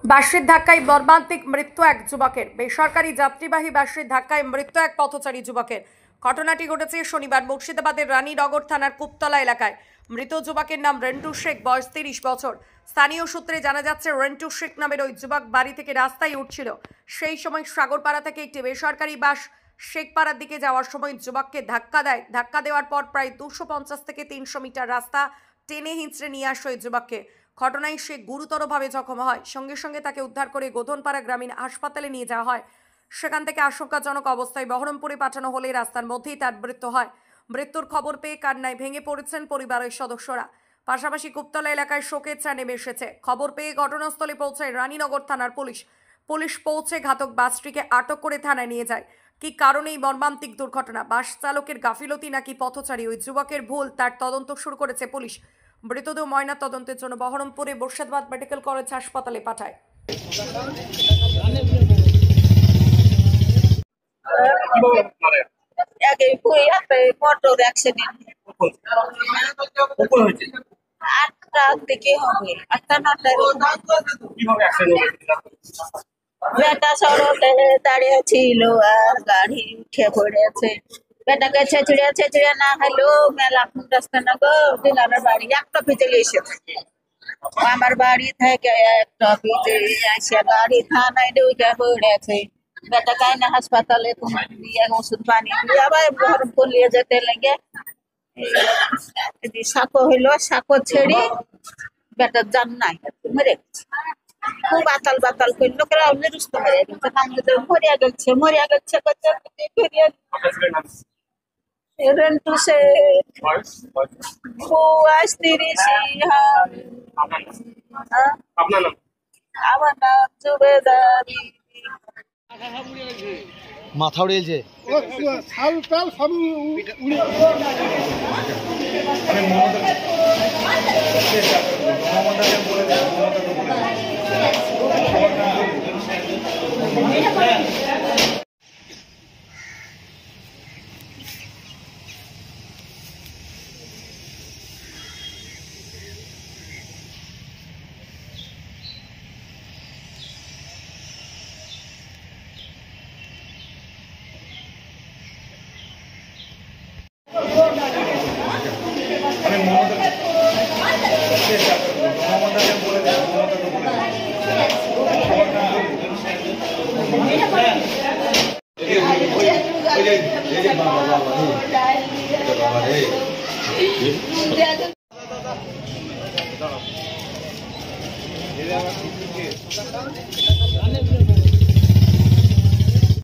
বাসের ধাক্কায় মর্মান্তিক মৃত্যু এক যুবকের। বেসরকারি যাত্রীবাহী বাসের ধাক্কায় মৃত্যু এক পথচারী যুবকের। ঘটনাটি ঘটেছে শনিবার মুর্শিদাবাদের রানীনগর থানার কুপতলা এলাকায়। মৃত যুবকের নাম রেন্টু শেখ, বয়স 30 বছর। স্থানীয় সূত্রে জানা যাচ্ছে, রেন্টু শেখ নামের ওই যুবক বাড়ি থেকে রাস্তায় উঠছিল। সেই সময় সাগরপাড়া থেকে একটি বেসরকারি বাস শেখপাড়ার দিকে যাওয়ার সময় যুবককে ধাক্কা দেয়। ধাক্কা দেওয়ার পর প্রায় 250 থেকে 300 মিটার রাস্তা টেনে হিঁচড়ে নিয়ে আসে ওই যুবককে। ঘটনায় সে গুরুতরভাবে জখম হয়। সঙ্গে সঙ্গে তাকে উদ্ধার করে গোধনপাড়া গ্রামীণ হাসপাতালে নিয়ে যাওয়া হয়। সেখান থেকে আশঙ্কাজনক অবস্থায় বহরমপুরে পাঠানো হলে রাস্তার মধ্যেই তার মৃত্যু হয়। মৃত্যুর খবর পেয়ে কান্নায় ভেঙে পড়েছেন পরিবারের সদস্যরা। পাশাপাশি কুপতলা এলাকায় শোকের ছায়া নেমে এসেছে। খবর পেয়ে ঘটনাস্থলে পৌঁছায় রানীনগর থানার পুলিশ। পুলিশ পৌঁছে ঘাতক বাসটিকে আটক করে থানায় নিয়ে যায়। কি কারণে এই মর্মান্তিক দুর্ঘটনা, বাস চালকের গাফিলতি নাকি পথচারী ওই যুবকের ভুল, তার তদন্ত শুরু করেছে পুলিশ। মৃতদেহ ময়না তদন্তের জন্য বহরমপুরে মুর্শিদাবাদ মেডিকেল কলেজ হাসপাতালে পাঠায়। মোটর অ্যাক্সিডেন্ট 8টার দিকে হবে, 8টা 9টার। বেটা সড়কে দাঁড়িয়ে ছিল আর গাড়ি উঠে পড়েছে। বেটাকে ছেঁচড়িয়া না হলো মেলা রাস্তা না গো, দিলামের বাড়ি একটা পিছলে এসেছে। আমার বাড়ি থেকে একটা পিছলে এসে গাড়ি থানায় ঢুকে পড়েছে। বেটাকে না হাসপাতালে দিয়ে ওষুধ পানি দিয়ে আবার বহরমপুর নিয়ে যেতে লেগে সাঁকো হইলো, সাঁকো ছেড়ে বেটার জান নাই, মরে গেছে। খুব বাতাল করলো, রুস্ত মরে গেছে। মরিয়া গেছে রেন্টু শেখ, বয়স 30। আমার নাম জুবেদারি। মাথা উড়িয়েছে